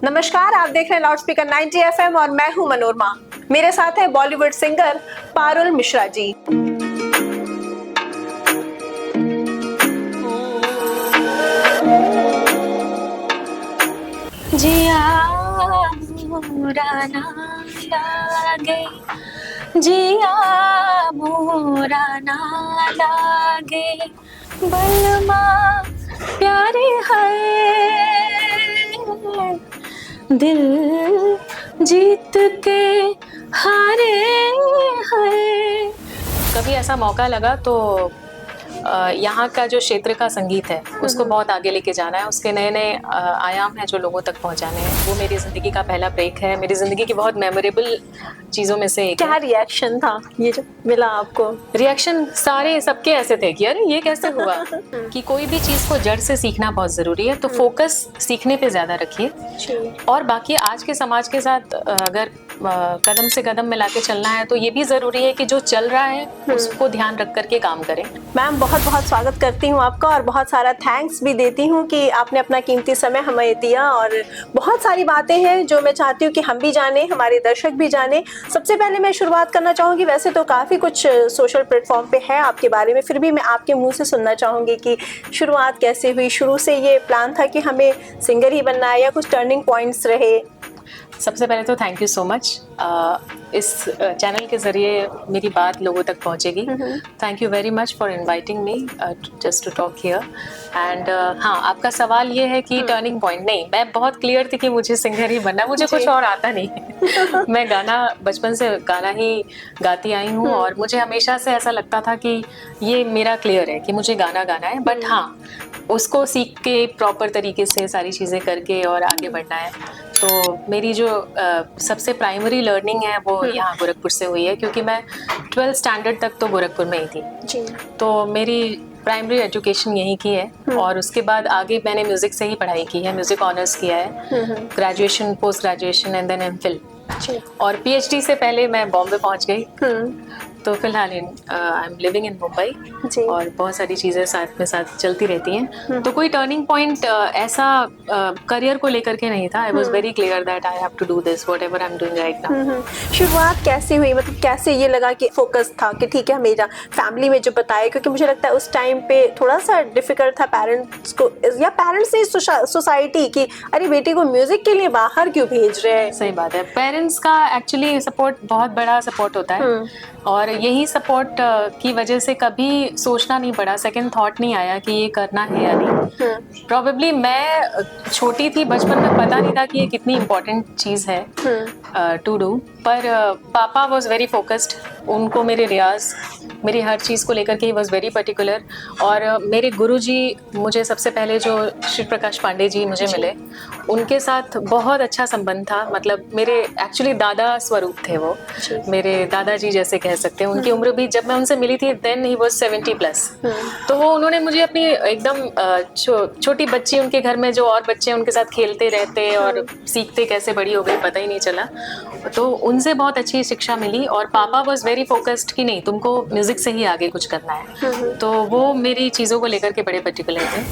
नमस्कार, आप देख रहे हैं लाउड स्पीकर 90 FM और मैं हूं मनोरमा। मेरे साथ है बॉलीवुड सिंगर पारुल मिश्रा जी। जिया मोरा ना लागे, जिया मोरा ना लागे, बलमा प्यारे है, दिल जीत के हारे है। कभी ऐसा मौका लगा तो यहाँ का जो क्षेत्र का संगीत है उसको बहुत आगे लेके जाना है, उसके नए नए आयाम हैं जो लोगों तक पहुँचाने हैं। वो मेरी ज़िंदगी का पहला ब्रेक है, मेरी ज़िंदगी की बहुत मेमोरेबल चीज़ों में से एक। क्या रिएक्शन था ये जो मिला आपको? रिएक्शन सारे सबके ऐसे थे कि अरे ये कैसे हुआ। कि कोई भी चीज़ को जड़ से सीखना बहुत ज़रूरी है, तो फोकस सीखने पे ज़्यादा रखिए। और बाकी आज के समाज के साथ अगर कदम से कदम मिला के चलना है तो ये भी ज़रूरी है कि जो चल रहा है उसको ध्यान रख करके काम करें। मैम, बहुत बहुत स्वागत करती हूँ आपका और बहुत सारा थैंक्स भी देती हूँ कि आपने अपना कीमती समय हमें दिया। और बहुत सारी बातें हैं जो मैं चाहती हूँ कि हम भी जाने, हमारे दर्शक भी जाने। सबसे पहले मैं शुरुआत करना चाहूँगी, वैसे तो काफ़ी कुछ सोशल प्लेटफॉर्म पे है आपके बारे में, फिर भी मैं आपके मुँह से सुनना चाहूँगी कि शुरुआत कैसे हुई। शुरू से ये प्लान था कि हमें सिंगर ही बनना है या कुछ टर्निंग पॉइंट्स रहे? सबसे पहले तो थैंक यू सो मच। इस चैनल के ज़रिए मेरी बात लोगों तक पहुंचेगी। Thank you very much for inviting me just to talk here. And हाँ, आपका सवाल ये है कि टर्निंग पॉइंट, नहीं, मैं बहुत क्लियर थी कि मुझे सिंगर ही बनना, मुझे कुछ और आता नहीं। मैं गाना बचपन से गाना ही गाती आई हूँ और मुझे हमेशा से ऐसा लगता था कि ये मेरा क्लियर है कि मुझे गाना गाना है। बट हाँ, उसको सीख के प्रॉपर तरीके से सारी चीज़ें करके और आगे बढ़ना है। तो मेरी जो सबसे प्राइमरी लर्निंग है वो यहाँ गोरखपुर से हुई है, क्योंकि मैं 12th स्टैंडर्ड तक तो गोरखपुर में ही थी जी। तो मेरी प्राइमरी एजुकेशन यहीं की है और उसके बाद आगे मैंने म्यूज़िक से ही पढ़ाई की है, म्यूज़िक ऑनर्स किया है, graduation, post graduation and then MPhil. और पीएचडी से पहले मैं बॉम्बे पहुंच गई। तो फिलहाल I am living in Mumbai और बहुत सारी चीज़ें साथ में साथ चलती रहती हैं। तो कोई टर्निंग पॉइंट ऐसा करियर को लेकर के नहीं था। I was very clear that I have to do this whatever I am doing right now. शुरुआत कैसे हुई, मतलब कैसे ये लगा कि फोकस था कि ठीक है मेरा फैमिली में जो बताया, क्योंकि मुझे लगता है उस टाइम पे थोड़ा सा डिफिकल्ट था पेरेंट्स को या पेरेंट्स से सोसाइटी की, अरे बेटी को म्यूजिक के लिए बाहर क्यों भेज रहे हैं। सही बात है, पेरेंट्स का एक्चुअली सपोर्ट बहुत बड़ा सपोर्ट होता है और यही सपोर्ट की वजह से कभी सोचना नहीं पड़ा, सेकंड थॉट नहीं आया कि ये करना है या नहीं। प्रॉबेबली मैं छोटी थी, बचपन में पता नहीं था कि ये कितनी इम्पोर्टेंट चीज़ है टू डू। पर पापा वॉज वेरी फोकस्ड, उनको मेरे रियाज, मेरी हर चीज़ को लेकर के ही वॉज वेरी पर्टिकुलर। और मेरे गुरुजी, मुझे सबसे पहले जो श्री प्रकाश पांडे जी मुझे मिले, उनके साथ बहुत अच्छा संबंध था। मतलब मेरे एक्चुअली दादा स्वरूप थे वो, मेरे दादाजी जैसे कह सकते हैं। उनकी उम्र भी, जब मैं उनसे मिली थी देन ही वाज 70+। तो वो उन्होंने मुझे अपनी एकदम छोटी बच्ची, उनके घर में जो और बच्चे उनके साथ खेलते रहते और सीखते कैसे बड़ी हो गई पता ही नहीं चला। तो उनसे बहुत अच्छी शिक्षा मिली और पापा वाज वेरी फोकस्ड कि नहीं, तुमको म्यूजिक से ही आगे कुछ करना है। तो वो मेरी चीज़ों को लेकर के बड़े पर्टिकुलर थे।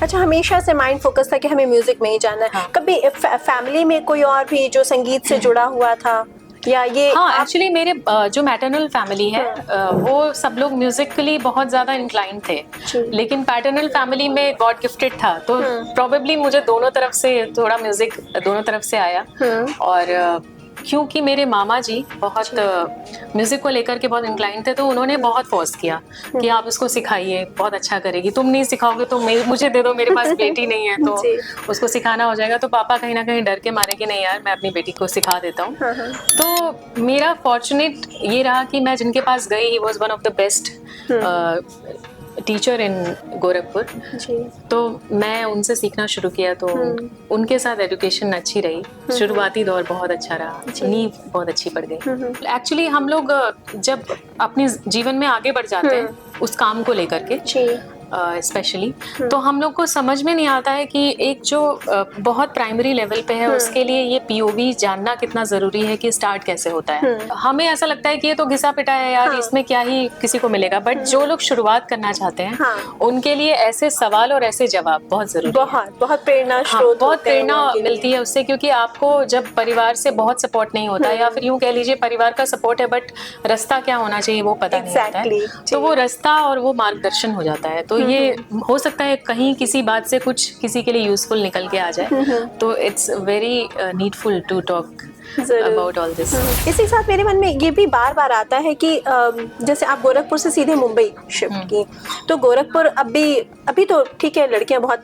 अच्छा, हमेशा से माइंड फोकस था कि हमें म्यूजिक में ही जाना है। हाँ। कभी फैमिली में कोई और भी जो संगीत से जुड़ा हुआ था या ये? हाँ, एक्चुअली मेरे जो मैटरनल फैमिली है वो सब लोग म्यूजिकली बहुत ज़्यादा इंक्लाइन थे, लेकिन पैटर्नल फैमिली में गॉड गिफ्टेड था। तो प्रोबेबली मुझे दोनों तरफ से थोड़ा म्यूजिक दोनों तरफ से आया। और क्योंकि मेरे मामा जी बहुत म्यूज़िक को लेकर के बहुत इंक्लाइन थे, तो उन्होंने बहुत फोर्स किया कि आप इसको सिखाइए, बहुत अच्छा करेगी, तुम नहीं सिखाओगे तो मुझे दे दो, मेरे पास बेटी नहीं है तो उसको सिखाना हो जाएगा। तो पापा कहीं ना कहीं डर के मारे कि नहीं यार, मैं अपनी बेटी को सिखा देता हूँ। तो मेरा फॉर्चुनेट ये रहा कि मैं जिनके पास गई, he was one of the best teacher इन गोरखपुर। तो मैं उनसे सीखना शुरू किया, तो उनके साथ एजुकेशन अच्छी रही। शुरुआती दौर बहुत अच्छा रहा, नींव बहुत अच्छी पड़ गई। एक्चुअली हम लोग जब अपने जीवन में आगे बढ़ जाते हैं उस काम को लेकर के, स्पेशली, तो हम लोग को समझ में नहीं आता है कि एक जो बहुत प्राइमरी लेवल पे है उसके लिए ये POV जानना कितना ज़रूरी है कि स्टार्ट कैसे होता है। हमें ऐसा लगता है कि ये तो घिसा पिटा है यार, इसमें क्या ही किसी को मिलेगा, बट जो लोग शुरुआत करना चाहते हैं उनके लिए ऐसे सवाल और ऐसे जवाब बहुत ज़रूरी है। बहुत प्रेरणा स्रोत बहुत प्रेरणा मिलती है उससे, क्योंकि आपको जब परिवार से बहुत सपोर्ट नहीं होता, या फिर यूं कह लीजिए परिवार का सपोर्ट है बट रास्ता क्या होना चाहिए वो पता नहीं होता है, तो वो रास्ता और वो मार्गदर्शन हो जाता है। तो ये हो सकता है कहीं किसी बात से कुछ किसी के लिए यूजफुल निकल के आ जाए, तो it's very needful to talk about all this. इसी साथ मेरे मन में ये भी बार बार आता है कि जैसे आप गोरखपुर से सीधे मुंबई शिफ्ट की, तो गोरखपुर अभी तो ठीक है, लड़कियां बहुत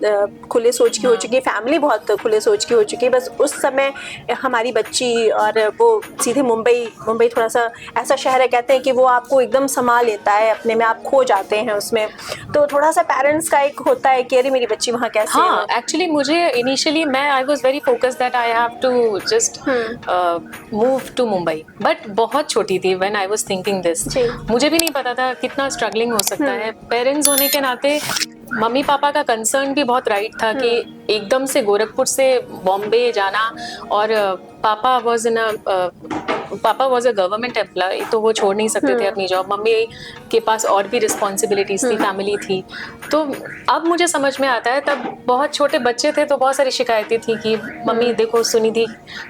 खुले सोच की हो चुकी है, फैमिली बहुत खुले सोच की हो चुकी है, बस उस समय हमारी बच्ची और वो सीधे मुंबई थोड़ा सा ऐसा शहर है, कहते हैं कि वो आपको एकदम संभाल लेता है, अपने में आप खो जाते हैं उसमें, तो थोड़ा सा पेरेंट्स का एक होता है कि अरे मेरी बच्ची वहाँ कैसे है। एक्चुअली मुझे initially I was very focused that I have to just move to Mumbai, but बहुत छोटी थी when I was thinking this. मुझे भी नहीं पता था कितना स्ट्रगलिंग हो सकता है। पेरेंट्स होने के नाते मम्मी पापा का कंसर्न भी बहुत राइट था कि एकदम से गोरखपुर से बॉम्बे जाना, और पापा वाज अ गवर्नमेंट एम्प्लॉय, तो वो छोड़ नहीं सकते थे अपनी जॉब। मम्मी के पास और भी रिस्पॉन्सिबिलिटीज थी, फैमिली थी। तो अब मुझे समझ में आता है, तब बहुत छोटे बच्चे थे तो बहुत सारी शिकायतें थी कि मम्मी देखो सुनिधि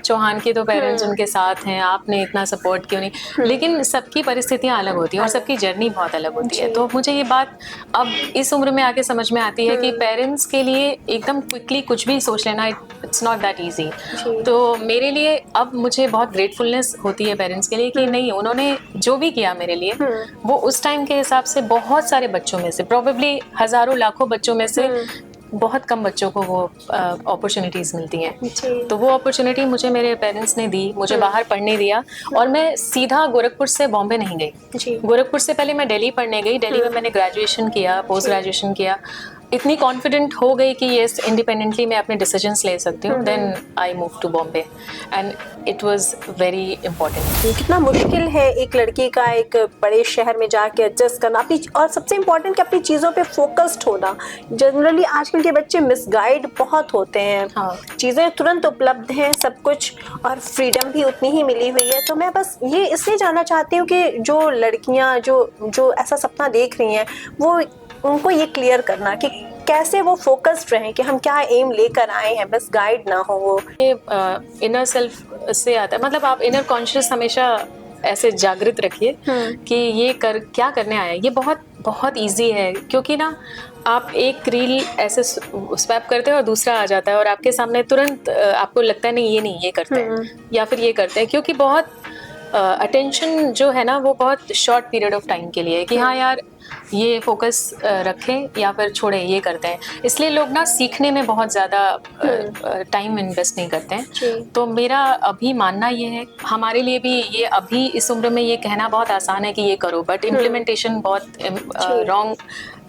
चौहान की तो पेरेंट्स उनके साथ हैं, आपने इतना सपोर्ट क्यों नहीं। लेकिन सबकी परिस्थितियां अलग होती हैं और सबकी जर्नी बहुत अलग होती है। तो मुझे ये बात अब इस उम्र में आके समझ में आती है कि पेरेंट्स के लिए एकदम क्विकली कुछ भी सोच लेना इट्स नॉट दैट ईजी। तो मेरे लिए अब मुझे बहुत ग्रेटफुलनेस होती है पेरेंट्स के लिए कि नहीं, उन्होंने जो भी किया मेरे लिए वो उस टाइम के हिसाब से बहुत सारे बच्चों में से, प्रोबेबली हजारों लाखों बच्चों में से बहुत कम बच्चों को वो अपॉर्चुनिटीज मिलती हैं। तो वो अपॉर्चुनिटी मुझे मेरे पेरेंट्स ने दी, मुझे बाहर पढ़ने दिया, और मैं सीधा गोरखपुर से बॉम्बे नहीं गई। गोरखपुर से पहले मैं दिल्ली पढ़ने गई। दिल्ली में मैंने ग्रेजुएशन किया, पोस्ट ग्रेजुएशन किया, इतनी कॉन्फिडेंट हो गई कि यस इंडिपेंडेंटली मैं अपने डिसीजंस ले सकती हूँ। Then I move to Bombay and it was very important. कितना मुश्किल है एक लड़की का एक बड़े शहर में जाके एडजस्ट करना, अपनी, और सबसे इम्पोर्टेंट कि अपनी चीज़ों पे फोकस्ड होना। जनरली आजकल के बच्चे मिसगाइड बहुत होते हैं। चीज़ें तुरंत उपलब्ध हैं, सब कुछ, और फ्रीडम भी उतनी ही मिली हुई है। तो मैं बस ये इसलिए जानना चाहती हूँ कि जो लड़कियाँ जो ऐसा सपना देख रही हैं, वो उनको ये क्लियर करना कि कैसे वो फोकस्ड रहें कि हम क्या एम लेकर आए हैं, बस गाइड ना हो वो। ये इनर सेल्फ से आता है, मतलब आप इनर कॉन्शियस हमेशा ऐसे जागृत रखिए कि ये क्या करने आया है। ये बहुत बहुत ईजी है, क्योंकि ना आप एक रील ऐसे स्वैप करते हैं और दूसरा आ जाता है और आपके सामने तुरंत आपको लगता है नहीं ये करते हैं या फिर ये करते हैं, क्योंकि बहुत अटेंशन जो है ना वो बहुत शॉर्ट पीरियड ऑफ टाइम के लिए है कि हाँ यार ये फोकस रखें या फिर छोड़ें, ये करते हैं। इसलिए लोग ना सीखने में बहुत ज़्यादा टाइम इन्वेस्ट नहीं करते हैं। तो मेरा अभी मानना ये है, हमारे लिए भी ये अभी इस उम्र में ये कहना बहुत आसान है कि ये करो, बट इम्प्लीमेंटेशन बहुत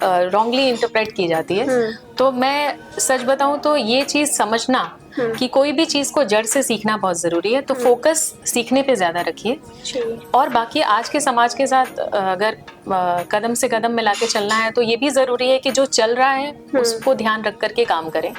रॉन्गली इंटरप्रेट की जाती है। तो मैं सच बताऊं तो ये चीज़ समझना कि कोई भी चीज़ को जड़ से सीखना बहुत ज़रूरी है। तो फोकस सीखने पे ज़्यादा रखिए, और बाकी आज के समाज के साथ अगर कदम से कदम मिला के चलना है तो ये भी ज़रूरी है कि जो चल रहा है उसको ध्यान रख करके काम करें,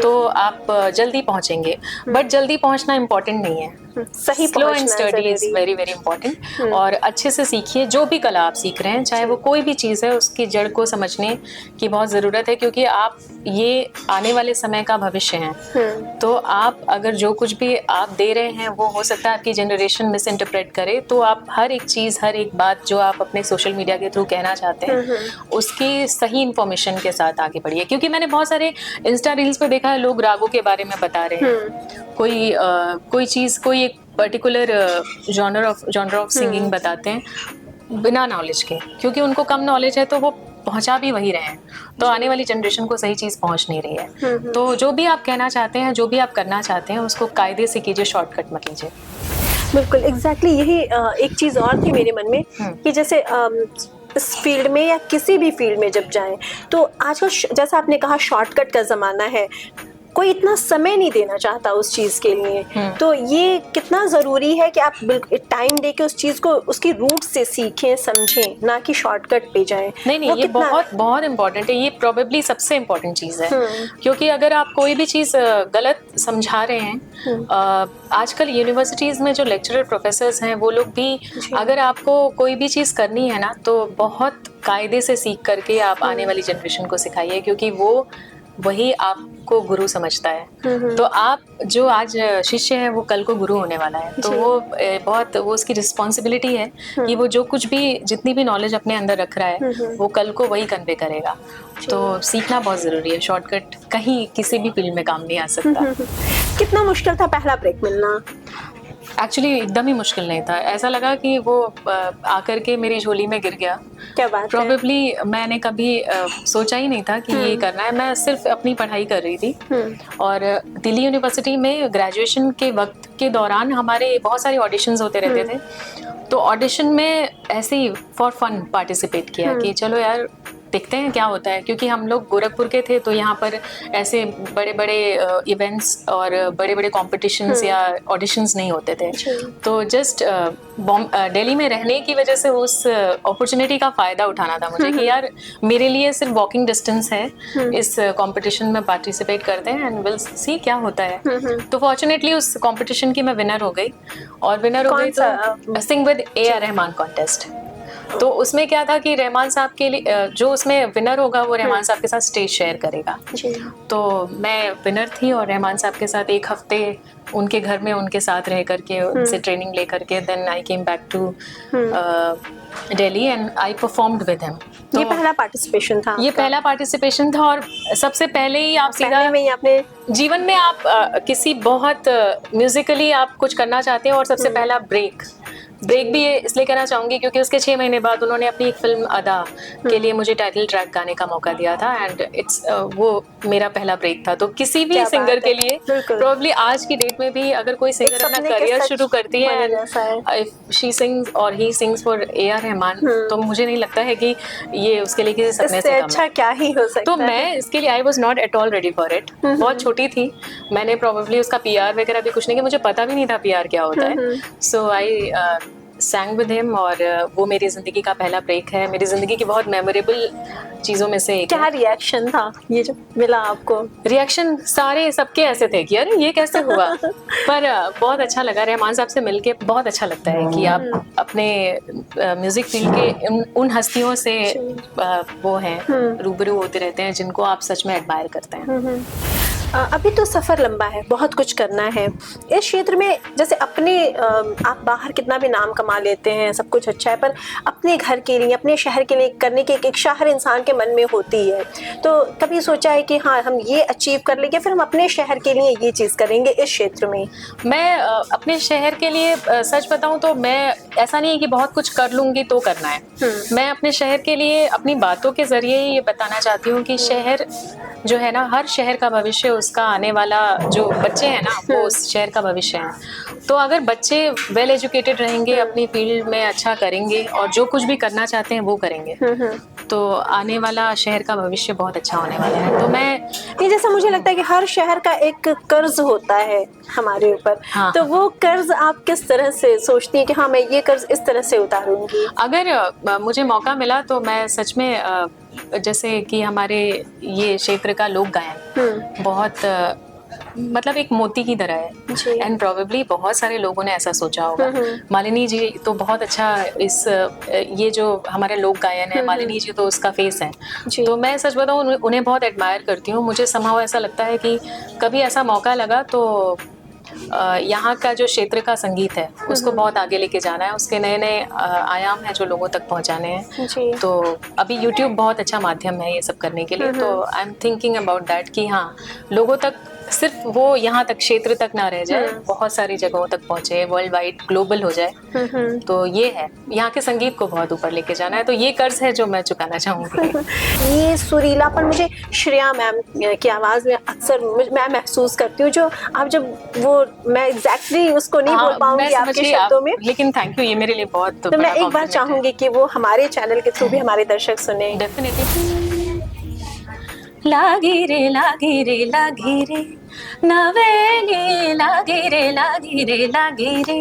तो आप जल्दी पहुँचेंगे। बट जल्दी पहुँचना इम्पोर्टेंट नहीं है, सही slow and study is very very important. और अच्छे से सीखिए, जो भी कला आप सीख रहे हैं, चाहे वो कोई भी चीज़ है, उसकी जड़ को समझने की बहुत ज़रूरत है, क्योंकि आप ये आने वाले समय का भविष्य हैं। तो आप अगर जो कुछ भी आप दे रहे हैं वो हो सकता है आपकी जनरेशन मिस इंटरप्रेट करे, तो आप हर एक चीज़, हर एक बात जो आप अपने सोशल मीडिया के थ्रू कहना चाहते हैं उसकी सही इन्फॉर्मेशन के साथ आगे बढ़िए। क्योंकि मैंने बहुत सारे इंस्टा रील्स पे देखा है, लोग रागों के बारे में बता रहे हैं, कोई चीज़, कोई एक पर्टिकुलर जॉनर ऑफ सिंगिंग बताते हैं बिना नॉलेज के, क्योंकि उनको कम नॉलेज है तो वो पहुंचा भी वही रहे हैं, तो आने वाली जनरेशन को सही चीज़ पहुंच नहीं रही है। तो जो भी आप कहना चाहते हैं, जो भी आप करना चाहते हैं, उसको कायदे से कीजिए, शॉर्टकट मत लीजिए। बिल्कुल एग्जैक्टली यही एक चीज़ और थी मेरे मन में कि जैसे इस फील्ड में या किसी भी फील्ड में जब जाएं, तो आजकल जैसा आपने कहा शॉर्टकट का ज़माना है, कोई इतना समय नहीं देना चाहता उस चीज के लिए। तो ये कितना जरूरी है कि आप टाइम दे के उस चीज को उसकी रूट से सीखें, समझें, ना कि शॉर्टकट पे जाएं। नहीं, ये बहुत बहुत इम्पोर्टेंट है। ये प्रोबेबली सबसे इम्पोर्टेंट चीज़ है, क्योंकि अगर आप कोई भी चीज़ गलत समझा रहे हैं, आजकल यूनिवर्सिटीज़ में जो लेक्चरर प्रोफेसर्स हैं वो लोग भी, अगर आपको कोई भी चीज़ करनी है ना तो बहुत कायदे से सीख करके आप आने वाली जनरेशन को सिखाइए, क्योंकि वो वही आपको गुरु समझता है। तो आप जो आज शिष्य है वो कल को गुरु होने वाला है। तो वो उसकी रिस्पॉन्सिबिलिटी है कि वो जो कुछ भी, जितनी भी नॉलेज अपने अंदर रख रहा है वो कल को वही कन्वे करेगा। तो सीखना बहुत ज़रूरी है। शॉर्टकट कहीं किसी भी फील्ड में काम नहीं आ सकता। कितना मुश्किल था पहला ब्रेक मिलना? एक्चुअली एकदम ही मुश्किल नहीं था। ऐसा लगा कि वो आकर के मेरी झोली में गिर गया। क्या बात है। प्रोबेबली मैंने कभी सोचा ही नहीं था कि ये करना है। मैं सिर्फ अपनी पढ़ाई कर रही थी और दिल्ली यूनिवर्सिटी में ग्रेजुएशन के वक्त के दौरान हमारे बहुत सारे ऑडिशंस होते रहते थे। तो ऑडिशन में ऐसे ही फॉर फन पार्टिसिपेट किया कि चलो यार देखते हैं क्या होता है, क्योंकि हम लोग गोरखपुर के थे तो यहाँ पर ऐसे बड़े बड़े इवेंट्स और बड़े बड़े कॉम्पिटिशन्स या ऑडिशंस नहीं होते थे। तो जस्ट दिल्ली में रहने की वजह से उस अपॉर्चुनिटी का फ़ायदा उठाना था मुझे कि यार मेरे लिए सिर्फ वॉकिंग डिस्टेंस है, इस कॉम्पिटिशन में पार्टिसिपेट करते हैं एंड विल सी क्या होता है। तो फॉर्चुनेटली उस कॉम्पिटिशन की मैं विनर हो गई। और विनर हो गई तो sing with A.R. Rahman contest. तो उसमें क्या था कि रहमान साहब के लिए जो उसमें विनर होगा वो रहमान साहब के साथ स्टेज शेयर करेगा। तो मैं विनर थी और रहमान साहब के साथ एक हफ्ते उनके घर में उनके साथ रह करके उनसे ट्रेनिंग ले करके then I came back to Delhi and I performed with him. ये पहला पार्टिसिपेशन था? ये पहला पार्टिसिपेशन था। और सबसे पहले ही आप सीधा में ही अपने जीवन में आप किसी बहुत म्यूजिकली आप कुछ करना चाहते हैं और सबसे पहला ब्रेक भी इसलिए कहना चाहूँगी क्योंकि उसके 6 महीने बाद उन्होंने अपनी एक फिल्म अदा के लिए मुझे टाइटल ट्रैक गाने का मौका दिया था एंड वो मेरा पहला ब्रेक था। तो किसी भी सिंगर के लिए प्रोबेबली आज की डेट में भी अगर कोई सिंगर अपना करियर शुरू करती है इफ शी सिंग्स और he sings for A.R. Rahman, तो मुझे नहीं लगता है कि ये उसके लिए किसी सपने से कम अच्छा क्या ही हो सकता है। तो मैं इसके लिए I was not at all ready for it. बहुत छोटी थी, मैंने प्रोबेबली उसका PR वगैरह भी कुछ नहीं किया, मुझे पता भी नहीं था PR क्या होता है। सो आई sang with him और वो मेरी ज़िंदगी का पहला ब्रेक है। मेरी ज़िंदगी की बहुत मेमोरेबल चीज़ों में से एक। क्या रिएक्शन था ये जब मिला आपको? रिएक्शन सारे सबके ऐसे थे कि अरे ये कैसे हुआ, पर बहुत अच्छा लगा। रहमान साहब से मिलके बहुत अच्छा लगता है कि आप अपने म्यूज़िक फील्ड के उन हस्तियों से वो हैं रूबरू होते रहते हैं जिनको आप सच में एडमायर करते हैं। अभी तो सफ़र लंबा है, बहुत कुछ करना है इस क्षेत्र में। जैसे अपने आप बाहर कितना भी नाम कमा लेते हैं, सब कुछ अच्छा है, पर अपने घर के लिए, अपने शहर के लिए करने की एक इच्छा हर इंसान के मन में होती है। तो कभी सोचा है कि हाँ हम ये अचीव कर लेंगे, फिर हम अपने शहर के लिए ये चीज़ करेंगे इस क्षेत्र में? मैं अपने शहर के लिए सच बताऊँ तो मैं ऐसा नहीं है कि बहुत कुछ कर लूँगी तो करना है। मैं अपने शहर के लिए अपनी बातों के ज़रिए ये बताना चाहती हूँ कि शहर जो है ना, हर शहर का भविष्य, उसका आने वाला जो बच्चे हैं ना वो उस शहर का भविष्य है। तो अगर बच्चे वेल एजुकेटेड रहेंगे, अपनी फील्ड में अच्छा करेंगे और जो कुछ भी करना चाहते हैं वो करेंगे, तो आने वाला शहर का भविष्य बहुत अच्छा होने वाला है। तो मैं ये जैसा मुझे लगता है कि हर शहर का एक कर्ज होता है हमारे ऊपर। हाँ। तो वो कर्ज आप किस तरह से सोचती हैं कि हाँ मैं ये कर्ज इस तरह से उतारूंगी? अगर मुझे मौका मिला तो मैं सच में जैसे कि हमारे ये क्षेत्र का लोक गायन बहुत मतलब एक मोती की तरह है एंड प्रोबेबली बहुत सारे लोगों ने ऐसा सोचा होगा। मालिनी जी तो बहुत अच्छा ये जो हमारे लोक गायन है, मालिनी जी तो उसका फेस है। तो मैं सच बताऊँ उन्हें बहुत एडमायर करती हूँ। मुझे समहाउ ऐसा लगता है कि कभी ऐसा मौका लगा तो यहाँ का जो क्षेत्र का संगीत है उसको बहुत आगे लेके जाना है, उसके नए नए आयाम हैं जो लोगों तक पहुँचाने हैं। तो अभी YouTube बहुत अच्छा माध्यम है ये सब करने के लिए। तो I am thinking about that कि हाँ लोगों तक सिर्फ वो यहाँ तक क्षेत्र तक ना रह जाए, बहुत सारी जगहों तक पहुँचे, वर्ल्ड वाइड ग्लोबल हो जाए। तो ये है, यहाँ के संगीत को बहुत ऊपर लेके जाना है। तो ये कर्ज है जो मैं चुकाना चाहूँगी। ये सुरीलापन मुझे श्रेया मैम की आवाज़ में अक्सर मैं महसूस करती हूँ, जो आप जब वो मैं एग्जैक्टली उसको नहीं बोल पाऊंगी आपके शब्दों में, लेकिन थैंक यू, ये मेरे लिए बहुत तो मैं एक बार चाहूंगी कि वो हमारे चैनल के थ्रू भी हमारे दर्शक सुने। डेफिनेटली। लागी रे लागी रे लागी रे नवेली लागे रे लागे रे लागे रे,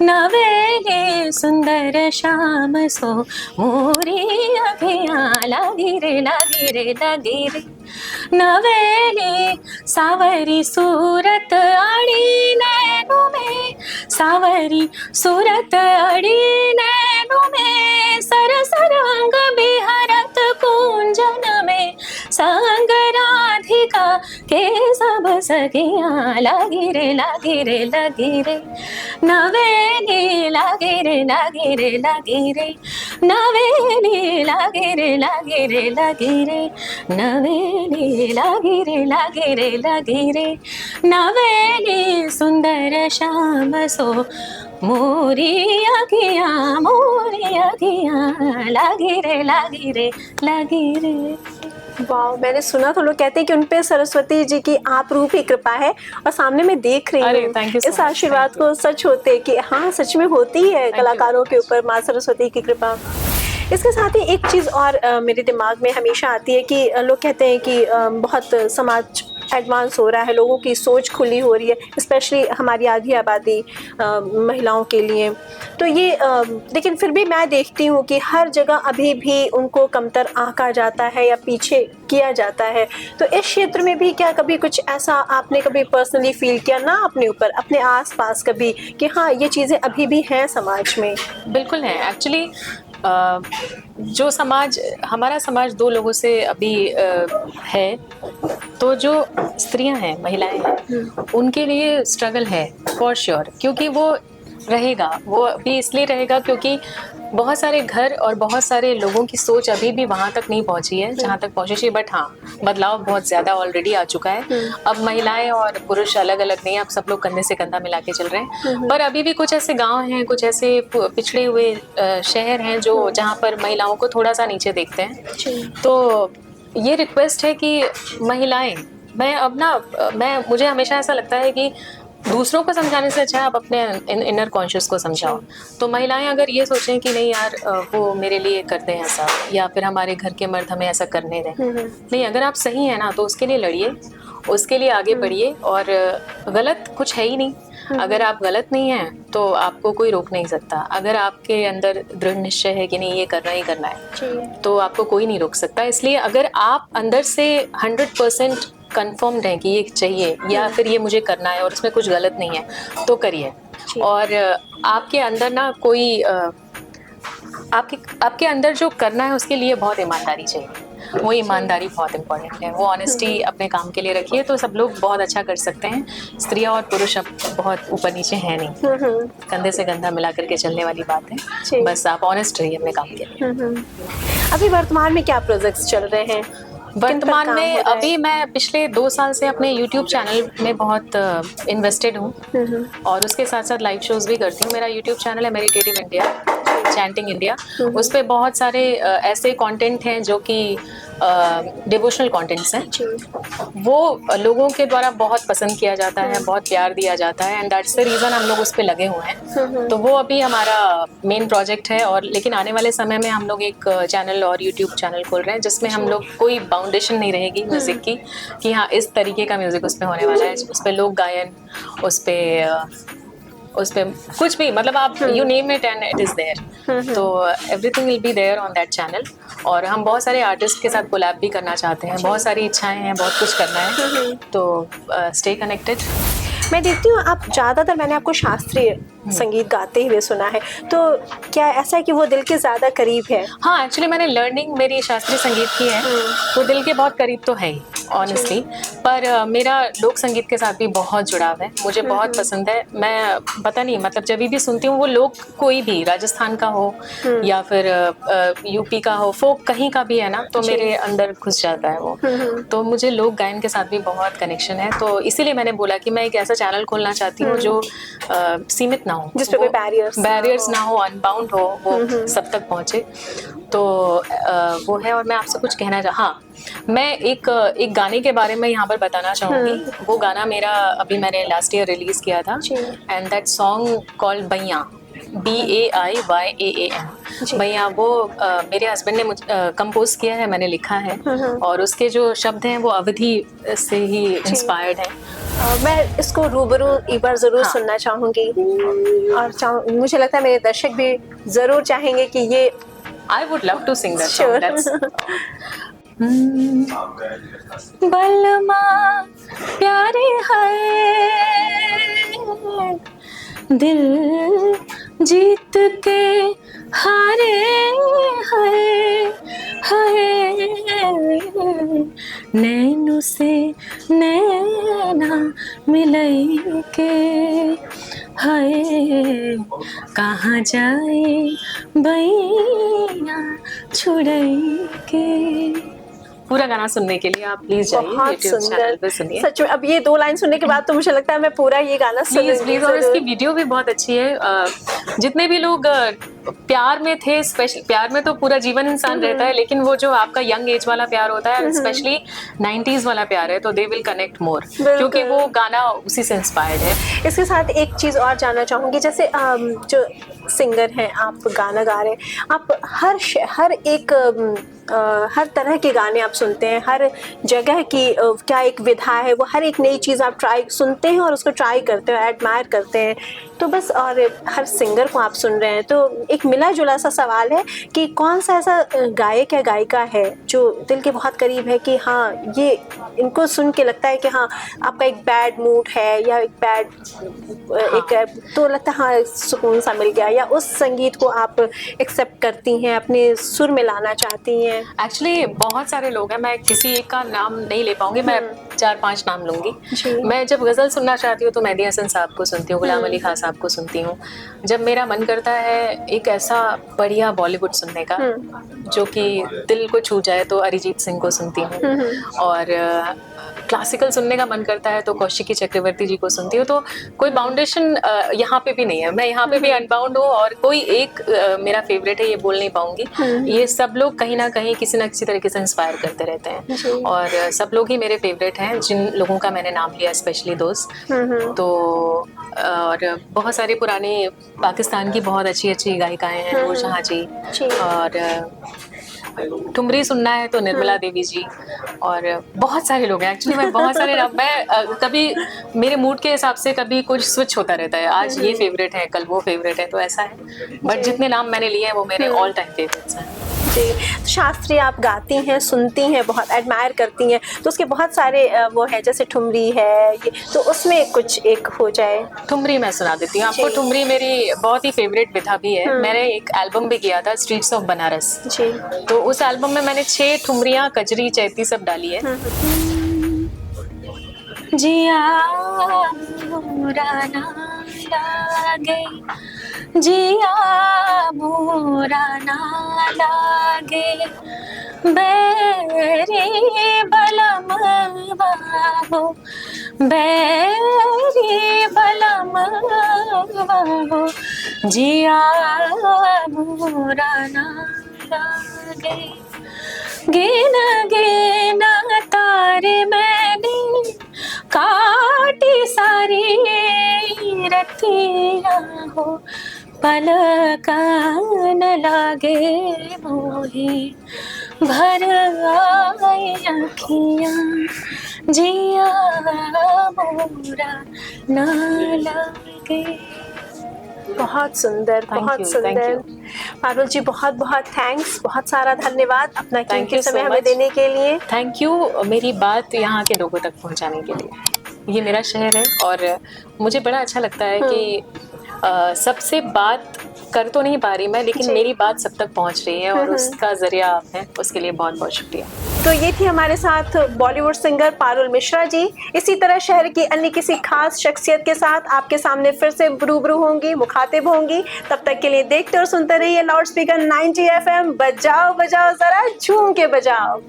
नवेली सुंदर शाम सो मोरी अखियाँ लागे रे लागे रे लागे रे, नवेली सावरी सूरत आड़ी नैनों में, सावरी सूरत आड़ी नैनों में, सरस रंग बिहरत कुंजन में, संग राधिका के सब सखियाँ लागे रे लागे रे लागे रे, नवेली लागे रे लागे रे लागे रे, नवेली लागे रे लागे रे लागे रे, नवेली लागे रे लागे रे लागे रे, नवेली सुंदर शाम सो मोरी अखियाँ लागे रे लागे रे लागे रे। वाह, मैंने सुना तो लोग कहते हैं कि उन पे सरस्वती जी की आप रूप ही कृपा है, और सामने मैं देख रही अरे, हूँ thank you so इस much, आशीर्वाद thank you. को सच होते कि हाँ सच में होती है कलाकारों के ऊपर माँ सरस्वती की कृपा। इसके साथ ही एक चीज़ और मेरे दिमाग में हमेशा आती है कि लोग कहते हैं कि बहुत समाज एडवांस हो रहा है, लोगों की सोच खुली हो रही है, स्पेशली हमारी आधी आबादी महिलाओं के लिए। तो ये लेकिन फिर भी मैं देखती हूँ कि हर जगह अभी भी उनको कमतर आंका जाता है या पीछे किया जाता है। तो इस क्षेत्र में भी क्या कभी कुछ ऐसा आपने कभी पर्सनली फील किया ना अपने ऊपर, अपने आसपास कभी, कि हाँ ये चीज़ें अभी भी हैं समाज में? बिल्कुल है। एक्चुअली जो समाज, हमारा समाज दो लोगों से अभी है, तो जो स्त्रियां हैं, महिलाएं हैं, उनके लिए स्ट्रगल है फॉर श्योर, क्योंकि वो रहेगा, वो अभी इसलिए रहेगा क्योंकि बहुत सारे घर और बहुत सारे लोगों की सोच अभी भी वहाँ तक नहीं पहुँची है जहाँ तक पहुँची थी। बट हाँ, बदलाव बहुत ज़्यादा ऑलरेडी आ चुका है। अब महिलाएं और पुरुष अलग अलग नहीं, अब सब लोग कंधे से कंधा मिला के चल रहे हैं। पर अभी भी कुछ ऐसे गांव हैं, कुछ ऐसे पिछड़े हुए शहर हैं जो जहाँ पर महिलाओं को थोड़ा सा नीचे देखते हैं। तो ये रिक्वेस्ट है कि महिलाएं, मुझे हमेशा ऐसा लगता है कि दूसरों को समझाने से अच्छा है आप अपने इनर कॉन्शियस को समझाओ। तो महिलाएं अगर ये सोचें कि नहीं यार वो मेरे लिए करते हैं ऐसा, या फिर हमारे घर के मर्द हमें ऐसा करने दें, नहीं, अगर आप सही है ना तो उसके लिए लड़िए, उसके लिए आगे बढ़िए, और गलत कुछ है ही नहीं। अगर आप गलत नहीं हैं तो आपको कोई रोक नहीं सकता। अगर आपके अंदर दृढ़ निश्चय है कि नहीं ये करना ही करना है, तो आपको कोई नहीं रोक सकता। इसलिए अगर आप अंदर से 100% कंफर्म्ड हैं कि ये चाहिए या फिर ये मुझे करना है और उसमें कुछ गलत नहीं है, तो करिए। और आपके अंदर ना कोई आपके अंदर जो करना है उसके लिए बहुत ईमानदारी चाहिए। वो ईमानदारी बहुत इंपॉर्टेंट है। वो ऑनेस्टी अपने काम के लिए रखिए तो सब लोग बहुत अच्छा कर सकते हैं। स्त्रियां और पुरुष अब बहुत ऊपर नीचे हैं नहीं, कंधे से कंधा मिला करके चलने वाली बात है। बस आप ऑनेस्ट रहिए अपने काम के लिए। अभी वर्तमान में क्या प्रोजेक्ट्स चल रहे हैं? वर्तमान में अभी मैं पिछले 2 साल से अपने YouTube चैनल में बहुत इन्वेस्टेड हूँ, और उसके साथ साथ लाइव शोज भी करती हूँ। मेरा YouTube चैनल है मेडिटेटिव इंडिया, चैंटिंग इंडिया। उस पे बहुत सारे ऐसे कंटेंट हैं जो कि डिवोशनल कंटेंट्स हैं। वो लोगों के द्वारा बहुत पसंद किया जाता है, बहुत प्यार दिया जाता है, एंड दैट्स द रीज़न हम लोग उस पे लगे हुए हैं। तो वो अभी हमारा मेन प्रोजेक्ट है। और लेकिन आने वाले समय में हम लोग एक चैनल और यूट्यूब चैनल खोल रहे हैं जिसमें हम लोग कोई बाउंडेशन नहीं रहेगी म्यूज़िक की, कि हाँ इस तरीके का म्यूज़िक उस पर होने वाला है। उस पर लोक गायन, उस पर कुछ भी, मतलब आप you name it and it is there. तो everything will be there on that channel. और हम बहुत सारे आर्टिस्ट के साथ कोलैब भी करना चाहते हैं। बहुत सारी इच्छाएं हैं, बहुत कुछ करना है। तो स्टे कनेक्टेड। मैं देखती हूँ आप ज़्यादातर, मैंने आपको शास्त्रीय संगीत गाते हुए सुना है, तो क्या ऐसा है कि वो दिल के ज़्यादा करीब है? हाँ, एक्चुअली मैंने लर्निंग मेरी शास्त्रीय संगीत की है, तो दिल के बहुत करीब तो है ही ऑनेस्टली। पर मेरा लोक संगीत के साथ भी बहुत जुड़ाव है, मुझे बहुत पसंद है। मैं पता नहीं, मतलब जब भी सुनती हूँ वो लोक, कोई भी राजस्थान का हो या फिर यूपी का हो, फोक कहीं का भी है ना, तो मेरे अंदर घुस जाता है वो। तो मुझे लोक गायन के साथ भी बहुत कनेक्शन है। तो इसीलिए मैंने बोला कि मैं एक ऐसा चैनल खोलना चाहती हूँ जो सीमित ना हो, जिस पे कोई बैरियर्स ना हो, अनबाउंड हो, वो सब तक पहुँचे। तो वो है। और मैं आपसे कुछ कहना हाँ, मैं एक गाने के बारे में यहाँ पर बताना चाहूँगी। वो गाना मेरा अभी मैंने लास्ट ईयर रिलीज किया था, and that song called Baiyaa. BAIYAAM। भैया वो मेरे हस्बैंड ने कंपोज किया है, मैंने लिखा है, और उसके जो शब्द हैं वो अवधि से ही इंस्पायर्ड है। मैं इसको रूबरू एक बार ज़रूर हाँ। सुनना चाहूँगी, और मुझे लगता है मेरे दर्शक भी ज़रूर चाहेंगे कि ये I would love to sing that Sure. song. That's बलमा प्यारे है दिल जीत के हारे है नैनों से नैना मिलई के हाय कहाँ जाए बैया छुड़ई के। पूरा गाना सुनने के लिए आप प्लीज जाइए बहुत YouTube चैनल पे सुंदर, सुनिए। सच में। अब ये 2 लाइन सुनने के बाद तो मुझे लगता है मैं पूरा ये गाना प्लीज सुनूंगी और इसकी ज़रूर। वीडियो भी बहुत अच्छी है। जितने भी लोग प्यार में थे, स्पेशल प्यार में तो पूरा जीवन इंसान रहता है, लेकिन वो जो आपका यंग एज वाला प्यार होता है, स्पेशली 90s वाला प्यार है, तो दे विल कनेक्ट मोर, क्योंकि वो गाना उसी से इंस्पायर्ड है। इसके साथ एक चीज़ और जानना चाहूँगी, जैसे जो सिंगर हैं, आप गाना गा रहे हैं, आप हर तरह के गाने आप सुनते हैं, हर जगह की क्या एक विधा है, वो हर एक नई चीज़ आप ट्राई सुनते हैं और उसको ट्राई करते हो, एडमायर करते हैं, तो बस। और हर सिंगर को आप सुन रहे हैं, तो एक मिला जुला सा सवाल है कि कौन सा ऐसा गायक या गायिका है जो दिल के बहुत करीब है, कि हाँ ये इनको सुन के लगता है कि हाँ आपका एक बैड मूड है या एक बैड तो लगता है हाँ सुकून सा मिल गया, या उस संगीत को आप एक्सेप्ट करती हैं, अपने सुर में लाना चाहती हैं? एक्चुअली बहुत सारे लोग हैं, मैं किसी एक का नाम नहीं ले पाऊंगी, मैं 4-5 नाम लूंगी। मैं जब गजल सुनना चाहती हूँ तो मेहदी हसन साहब को सुनती हूँ, गुलाम अली खान साहब को सुनती हूँ। जब मेरा मन करता है एक ऐसा बढ़िया बॉलीवुड सुनने का जो कि दिल को छू जाए, तो अरिजीत सिंह को सुनती हूँ, और क्लासिकल सुनने का मन करता है तो कौशिकी चक्रवर्ती जी को सुनती हूँ। तो कोई बाउंडेशन यहाँ पे भी नहीं है, मैं यहाँ पे भी अनबाउंड हूँ, और कोई एक मेरा फेवरेट है ये बोल नहीं पाऊंगी। ये सब लोग कहीं ना कहीं किसी न किसी तरीके से इंस्पायर करते रहते हैं, और सब लोग ही मेरे फेवरेट हैं, जिन लोगों का मैंने नाम लिया, स्पेशली दोस्त। तो और बहुत सारे पुराने पाकिस्तान की बहुत अच्छी अच्छी गायिकाएं हैं, नूरजहां जी, और ठुमरी सुनना है तो निर्मला देवी जी, और बहुत सारे लोग हैं। एक्चुअली मैं बहुत सारे मैं कभी मेरे मूड के हिसाब से कभी कुछ स्विच होता रहता है, आज ये फेवरेट है, कल वो फेवरेट है, तो ऐसा है। बट जितने नाम मैंने लिए हैं वो मेरे ऑल टाइम फेवरेट्स हैं। जी, शास्त्रीय आप गाती हैं, सुनती हैं, बहुत एडमायर करती हैं, तो उसके बहुत सारे वो है, जैसे ठुमरी है ये, तो उसमें कुछ एक हो जाए। ठुमरी मैं सुना देती हूँ आपको। ठुमरी मेरी बहुत ही फेवरेट विधा भी है। मैंने एक एल्बम भी किया था, स्ट्रीट्स ऑफ बनारस जी, तो उस एल्बम में मैंने 6 ठुमरियाँ, कजरी, चैती सब डाली है। जिया मोरा ना लागे, जिया मोरा ना लागे, बैरी बलम बाहो, बैरी बलम बाहो, जिया मोरा ना लागे। गिन गिन तारे मैंने काटी सारी रतिया हो, पलका न लागे मोही, भर आई अखियाँ, जिया मोरा न लागे। बहुत सुंदर, बहुत you, सुंदर। thank you. पारुल जी, बहुत बहुत थैंक्स, बहुत सारा धन्यवाद अपना कीमती you so समय हमें much. देने के लिए। थैंक यू मेरी बात यहाँ के लोगों तक पहुँचाने के लिए। ये मेरा शहर है और मुझे बड़ा अच्छा लगता है कि सबसे बात कर तो नहीं पा रही मैं, लेकिन मेरी बात सब तक पहुँच रही है, और उसका जरिया आप हैं, उसके लिए बहुत बहुत शुक्रिया। तो ये थी हमारे साथ बॉलीवुड सिंगर पारुल मिश्रा जी। इसी तरह शहर की अन्य किसी खास शख्सियत के साथ आपके सामने फिर से रूबरू होंगी, मुखातिब होंगी। तब तक के लिए देखते और सुनते रहिए लाउड स्पीकर 90 FM। बजाओ बजाओ जरा झूम के बजाओ।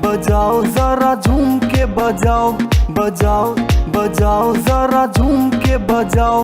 बजाओ जरा झूम के बजाओ, बजाओ बजाओ जरा झूम के बजाओ।